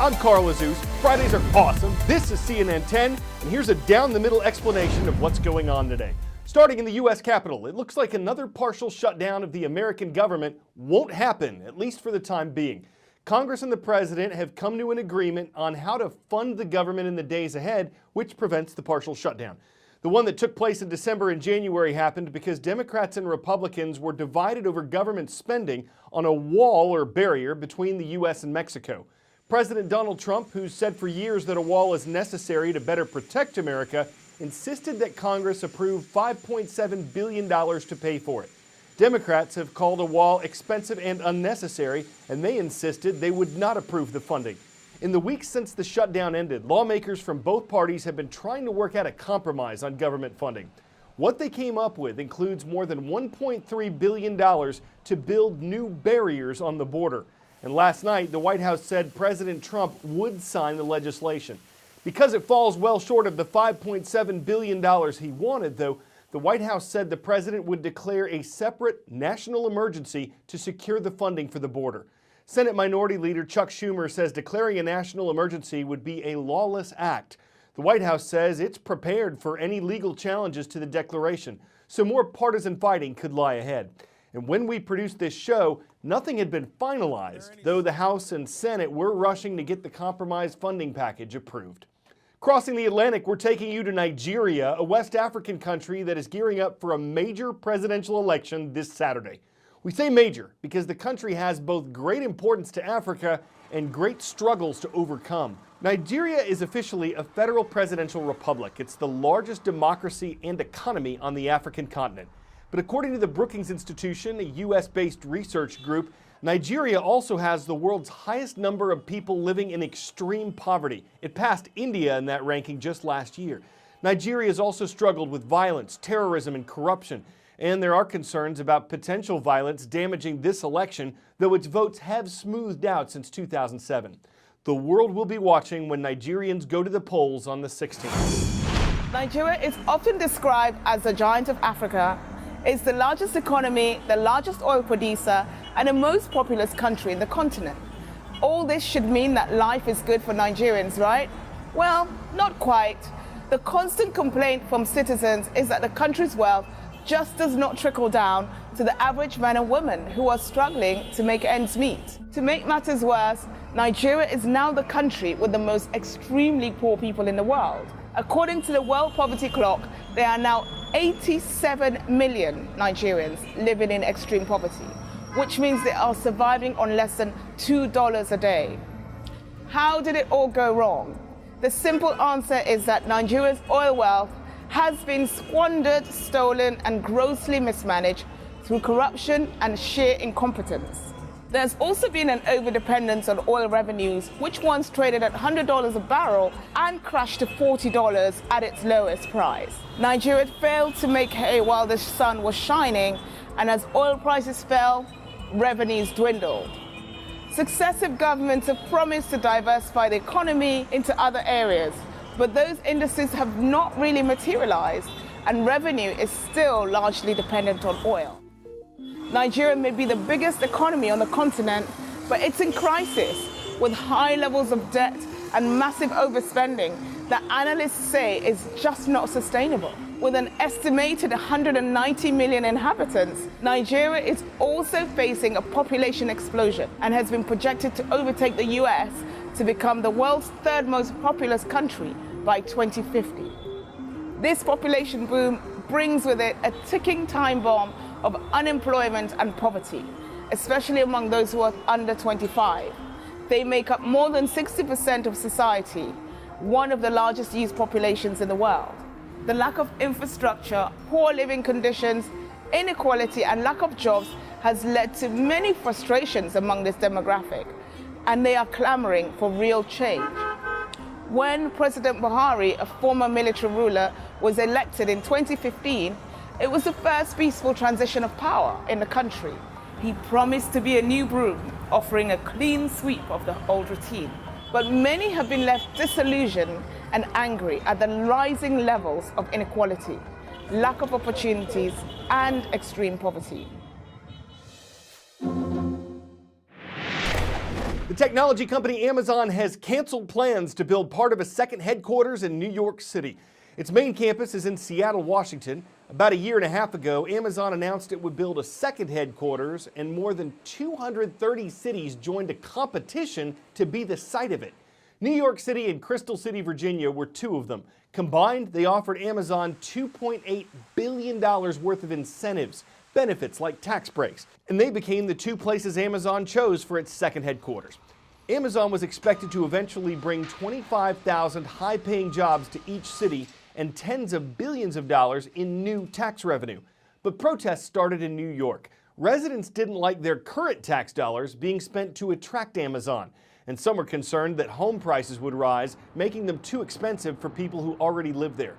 I'm Carl Azus. Fridays are awesome. This is CNN 10, and here's a down-the-middle explanation of what's going on today. Starting in the U.S. Capitol, it looks like another partial shutdown of the American government won't happen, at least for the time being. Congress and the president have come to an agreement on how to fund the government in the days ahead, which prevents the partial shutdown. The one that took place in December and January happened because Democrats and Republicans were divided over government spending on a wall or barrier between the U.S. and Mexico. President Donald Trump, who's said for years that a wall is necessary to better protect America, insisted that Congress approve $5.7 billion to pay for it. Democrats have called a wall expensive and unnecessary, and they insisted they would not approve the funding. In the weeks since the shutdown ended, lawmakers from both parties have been trying to work out a compromise on government funding. What they came up with includes more than $1.3 billion to build new barriers on the border. And last night, the White House said President Trump would sign the legislation. Because it falls well short of the $5.7 billion he wanted, though, the White House said the president would declare a separate national emergency to secure the funding for the border. Senate Minority Leader Chuck Schumer says declaring a national emergency would be a lawless act. The White House says it's prepared for any legal challenges to the declaration, so more partisan fighting could lie ahead. And when we produced this show, nothing had been finalized, though the House and Senate were rushing to get the compromise funding package approved. Crossing the Atlantic, we're taking you to Nigeria, a West African country that is gearing up for a major presidential election this Saturday. We say major because the country has both great importance to Africa and great struggles to overcome. Nigeria is officially a federal presidential republic. It's the largest democracy and economy on the African continent. But according to the Brookings Institution, a U.S.-based research group, Nigeria also has the world's highest number of people living in extreme poverty. It passed India in that ranking just last year. Nigeria has also struggled with violence, terrorism, and corruption. And there are concerns about potential violence damaging this election, though its votes have smoothed out since 2007. The world will be watching when Nigerians go to the polls on the 16th. Nigeria is often described as the giant of Africa. It's the largest economy, the largest oil producer, and the most populous country in the continent. All this should mean that life is good for Nigerians, right? Well, not quite. The constant complaint from citizens is that the country's wealth just does not trickle down to the average man and woman who are struggling to make ends meet. To make matters worse, Nigeria is now the country with the most extremely poor people in the world. According to the World Poverty Clock, there are now 87 million Nigerians living in extreme poverty, which means they are surviving on less than $2 a day. How did it all go wrong? The simple answer is that Nigeria's oil wealth has been squandered, stolen, and grossly mismanaged through corruption and sheer incompetence. There's also been an overdependence on oil revenues, which once traded at $100 a barrel and crashed to $40 at its lowest price. Nigeria failed to make hay while the sun was shining, and as oil prices fell, revenues dwindled. Successive governments have promised to diversify the economy into other areas, but those industries have not really materialized, and revenue is still largely dependent on oil. Nigeria may be the biggest economy on the continent, but it's in crisis, with high levels of debt and massive overspending that analysts say is just not sustainable. With an estimated 190 million inhabitants, Nigeria is also facing a population explosion and has been projected to overtake the US to become the world's third most populous country by 2050. This population boom brings with it a ticking time bomb of unemployment and poverty, especially among those who are under 25. They make up more than 60% of society, one of the largest youth populations in the world. The lack of infrastructure, poor living conditions, inequality, and lack of jobs has led to many frustrations among this demographic, and they are clamoring for real change. When President Buhari, a former military ruler, was elected in 2015, it was the first peaceful transition of power in the country. He promised to be a new broom, offering a clean sweep of the old routine. But many have been left disillusioned and angry at the rising levels of inequality, lack of opportunities, and extreme poverty. The technology company Amazon has canceled plans to build part of a second headquarters in New York City. Its main campus is in Seattle, Washington. About a year and a half ago, Amazon announced it would build a second headquarters, and more than 230 cities joined a competition to be the site of it. New York City and Crystal City, Virginia were two of them. Combined, they offered Amazon $2.8 billion worth of incentives, benefits like tax breaks, and they became the two places Amazon chose for its second headquarters. Amazon was expected to eventually bring 25,000 high-paying jobs to each city and tens of billions of dollars in new tax revenue. But protests started in New York. Residents didn't like their current tax dollars being spent to attract Amazon, and some were concerned that home prices would rise, making them too expensive for people who already live there.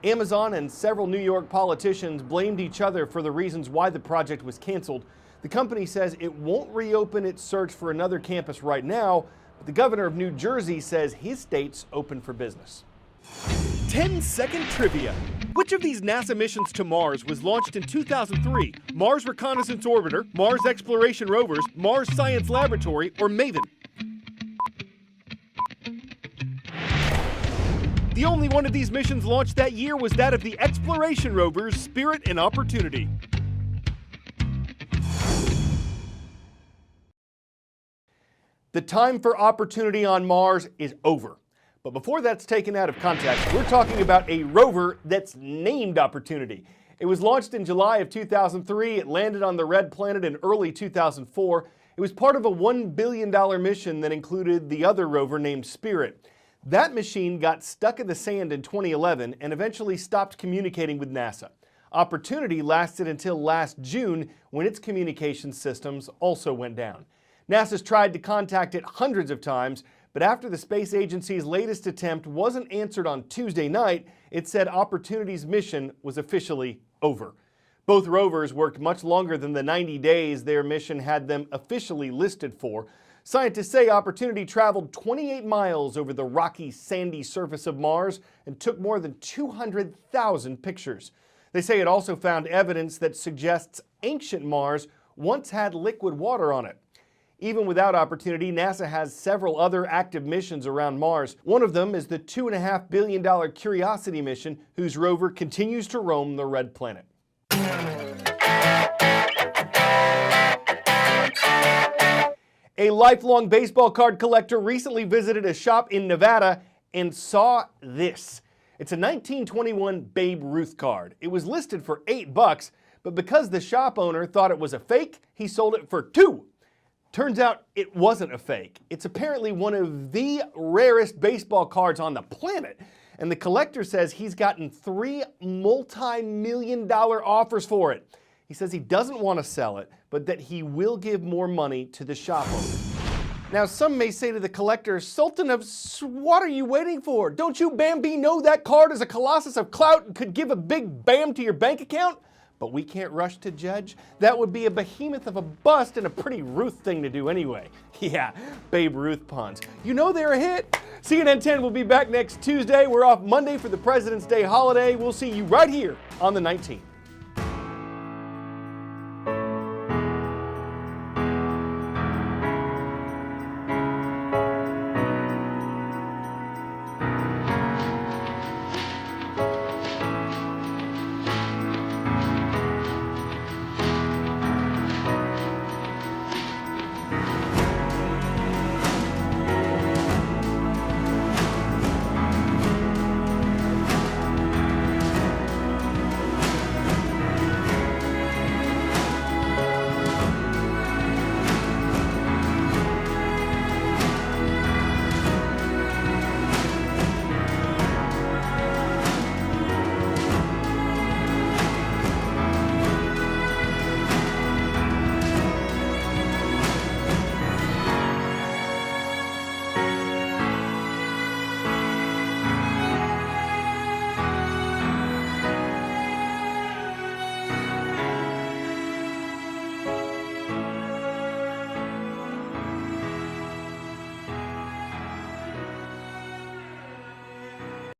Amazon and several New York politicians blamed each other for the reasons why the project was canceled. The company says it won't reopen its search for another campus right now, but the governor of New Jersey says his state's open for business. 10-second trivia. Which of these NASA missions to Mars was launched in 2003? Mars Reconnaissance Orbiter, Mars Exploration Rovers, Mars Science Laboratory, or MAVEN? The only one of these missions launched that year was that of the exploration rovers Spirit and Opportunity. The time for Opportunity on Mars is over. But before that's taken out of context, we're talking about a rover that's named Opportunity. It was launched in July of 2003. It landed on the Red Planet in early 2004. It was part of a $1 billion mission that included the other rover named Spirit. That machine got stuck in the sand in 2011 and eventually stopped communicating with NASA. Opportunity lasted until last June, when its communication systems also went down. NASA's tried to contact it hundreds of times, but after the space agency's latest attempt wasn't answered on Tuesday night, it said Opportunity's mission was officially over. Both rovers worked much longer than the 90 days their mission had them officially listed for. Scientists say Opportunity traveled 28 miles over the rocky, sandy surface of Mars and took more than 200,000 pictures. They say it also found evidence that suggests ancient Mars once had liquid water on it. Even without Opportunity, NASA has several other active missions around Mars. One of them is the $2.5 billion Curiosity mission, whose rover continues to roam the Red Planet. A lifelong baseball card collector recently visited a shop in Nevada and saw this. It's a 1921 Babe Ruth card. It was listed for $8, but because the shop owner thought it was a fake, he sold it for $2. Turns out it wasn't a fake. It's apparently one of the rarest baseball cards on the planet, and the collector says he's gotten 3 multi-million-dollar offers for it. He says he doesn't want to sell it, but that he will give more money to the shop owner. Now, some may say to the collector, "Sultan of what are you waiting for? Don't you, Bambi, know that card is a colossus of clout and could give a big bam to your bank account?" But we can't rush to judge. That would be a behemoth of a bust and a pretty Ruth thing to do anyway. Yeah, Babe Ruth puns. You know they're a hit. CNN 10 will be back next Tuesday. We're off Monday for the President's Day holiday. We'll see you right here on the 19th.